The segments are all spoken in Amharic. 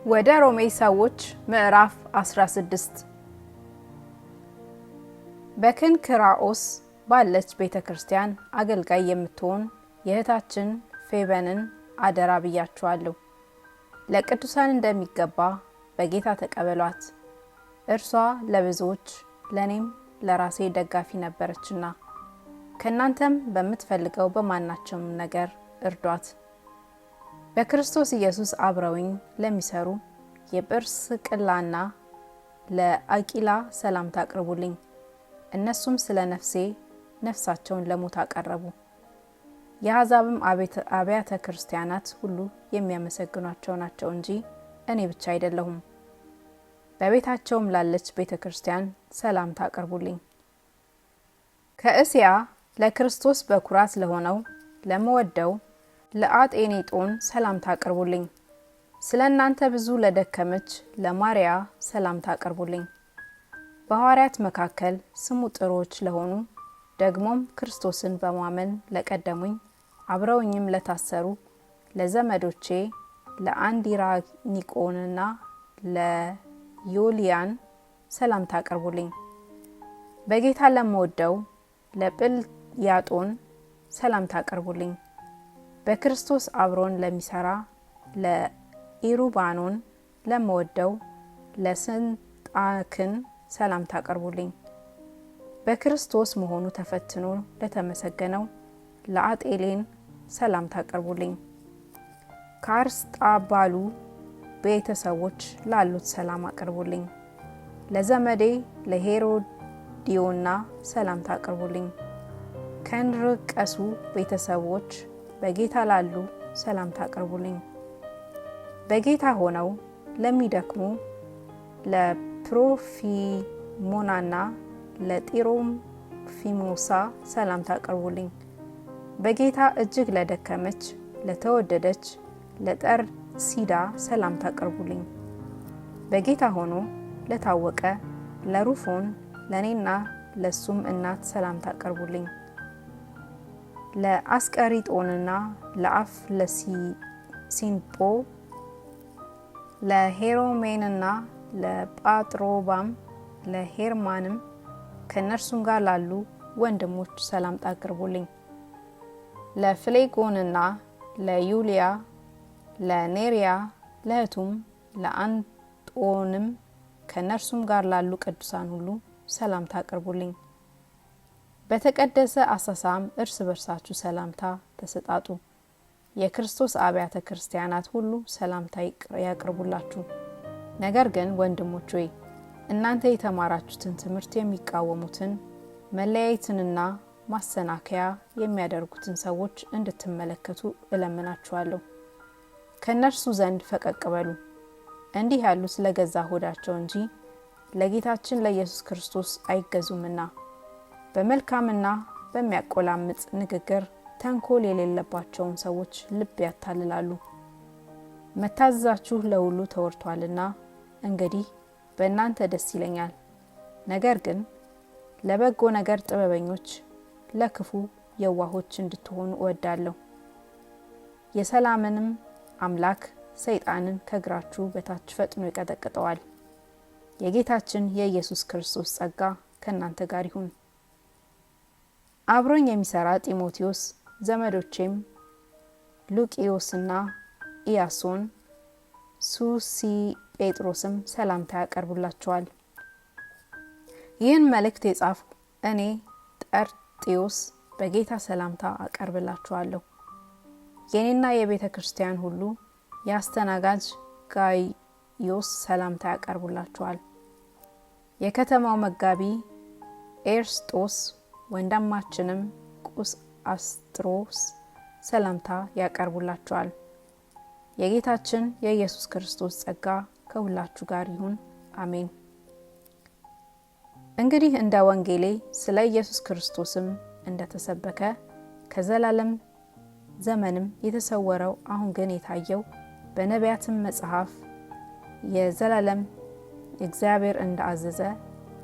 ወደ ሮሜ ሰዎች ምዕራፍ 16 በክንክራኦስ ባለች ቤተክርስቲያን አገልጋይ የምትሆን የእህታችን ፌበንን አደራ ብያችኋለሁ። ለቅዱሳን እንደሚገባ በጌታ ተቀበሏት። እርሷ ለብዙዎች ለኔም ለራሴ ደጋፊ ነበረችና ከናንተም በምትፈልገው በማናቸውም ነገር እርዷት። በክርስቶስ ኢየሱስ አብረውኝ ለሚሰሩ የጵርስቅላና ለአቂላ ሰላምታ አቅርቡልኝ። እነሱም ስለ ነፍሴ ነፍሳቸውን ለሞት አቀረቡ። የአሕዛብም አብያተ ክርስቲያናት ሁሉ የሚያመሰግኗቸው ናቸው እንጂ እኔ ብቻ አይደለሁም። በቤታቸውም ላለች ቤተክርስቲያን ሰላምታ አቅርቡልኝ። ከእስያ ለክርስቶስ በኩራት ለሆነው ለመወደው ለአጤኔጦን ሰላምታ አቅርቡልኝ። ስለናንተ ብዙ ለደከመች ለማርያ ሰላምታ አቅርቡልኝ። በሐዋርያት መካከል ስሙ ጥሩዎች ለሆኑ ደግሞም ክርስቶስን በማመን ለቀደሙኝ አብረውኝም ለታሰሩ ለዘመዶቼ ለአንዲራኒቆንና ለዮልያን ሰላምታ አቅርቡልኝ። በጌታ ለመወደው ለጵልያጦን ሰላምታ አቅርቡልኝ። በክርስቶስ አብሮን ለሚሰራ ለኢሩባኖን ለመወደው ለስንጣክን ሰላምታ አቅርቡልኝ። በክርስቶስ መሆኑ ተፈትኖ ለተመሰገነው ለአጤሌን ሰላምታ አቅርቡልኝ። ከአርስጣባሉ ቤተሰቦች ላሉት ሰላም አቅርቡልኝ። ለዘመዴ ለሄሮዲዮና ሰላምታ አቅርቡልኝ። ከንርቀሱ ቤተሰቦች በጌታ ላሉ ሰላምታ አቅርቡልኝ። በጌታ ሆነው ለሚደክሙ ለፕሮፊሞናና ለጢሮፊሞሳ ሰላምታ አቅርቡልኝ። በጌታ እጅግ ለደከመች ለተወደደች ለጠርሲዳ ሰላምታ አቅርቡልኝ። በጌታ ሆኖ ለታወቀ ለሩፎን ለኔና ለሱም እናት ሰላምታ አቅርቡልኝ። ለአስቀሪጦንና ለአፍለሲንጶ ለሄሮሜንና ለጳጥሮባም ለሄርማንም ከነርሱም ጋር ላሉ ወንድሞች ሰላምታ አቅርቡልኝ። ለፍሌጎንና ለዩሊያ ለኔሪያ ለእህቱም ለአንጦንም ከነርሱም ጋር ላሉ ቅዱሳን ሁሉ ሰላምታ አቅርቡልኝ። በተቀደሰ አሳሳም እርስ በርሳችሁ ሰላምታ ተሰጣጡ። የክርስቶስ አብያተ ክርስቲያናት ሁሉ ሰላምታ ያቅርቡላችሁ። ነገር ግን ወንድሞች ሆይ እናንተ የተማራችሁትን ትምህርት የሚቃወሙትን መለያየትንና ማሰናከያ የሚያደርጉትን ሰዎች እንድትመለከቱ እለምናችኋለሁ። ከነርሱ ዘንድ ፈቀቅ በሉ። እንዲህ ያሉት ለገዛ ሆዳቸው እንጂ ለጌታችን ለኢየሱስ ክርስቶስ አይገዙምና በመልካምና በሚያቆላምጥ ንግግር ተንኮል የሌለባቸውን ሰዎች ልብ ያታልላሉ። መታዘዛችሁ ለሁሉ ተወርቷልና እንግዲህ በእናንተ ደስ ይለኛል። ነገር ግን ለበጎ ነገር ጥበበኞች፣ ለክፉ የዋሆች እንድትሆኑ እወዳለሁ። የሰላምንም አምላክ ሰይጣንን ከእግራችሁ በታች ፈጥኖ ይቀጠቅጠዋል። የጌታችን የኢየሱስ ክርስቶስ ጸጋ ከእናንተ ጋር ይሁን። አብሮኝ የሚሰራ ጢሞቴዎስ ዘመዶቼም ሉቂዮስና ኢያሶን ሱሲ ጴጥሮስም ሰላምታ ያቀርቡላችኋል። ይህን መልእክት የጻፍኩ እኔ ጠርጢዮስ በጌታ ሰላምታ አቀርብላችኋለሁ። የኔና የቤተ ክርስቲያን ሁሉ የአስተናጋጅ ጋይዮስ ሰላምታ ያቀርቡላችኋል። የከተማው መጋቢ ኤርስጦስ ወንድማችንም ቁስአስጥሮስ ሰላምታ ያቀርቡላችኋል። የጌታችን የኢየሱስ ክርስቶስ ጸጋ ከሁላችሁ ጋር ይሁን። አሜን። እንግዲህ እንደ ወንጌሌ ስለ ኢየሱስ ክርስቶስም እንደተሰበከ ከዘላለም ዘመንም የተሰወረው አሁን ግን የታየው በነቢያትም መጽሐፍ የዘላለም እግዚአብሔር እንዳዘዘ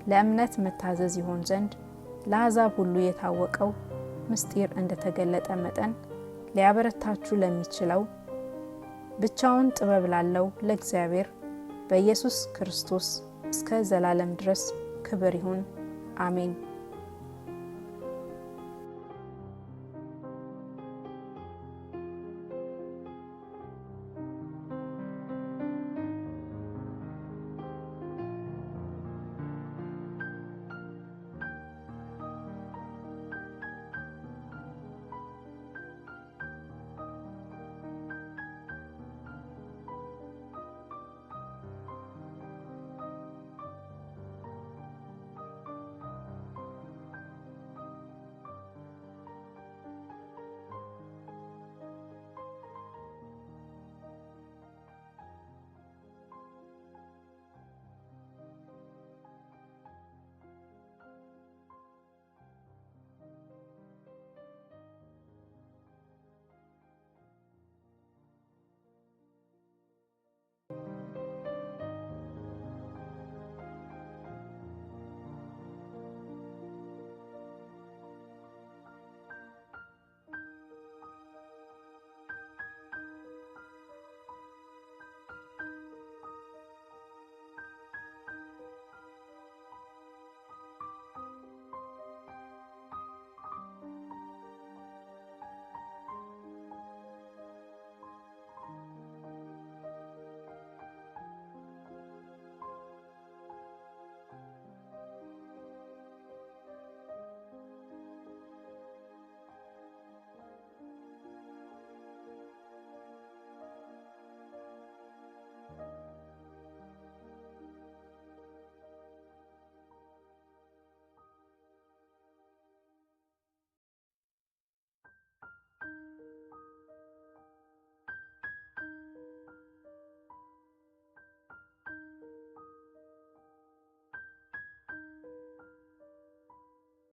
ለእምነት መታዘዝ ይሆን ዘንድ ለአሕዛብ ሁሉ የታወቀው ምስጢር እንደተገለጠ መጠን ሊያበረታችሁ ለሚችለው ብቻውን ጥበብ ላለው ለእግዚአብሔር በኢየሱስ ክርስቶስ እስከ ዘላለም ድረስ ክብር ይሁን፣ አሜን።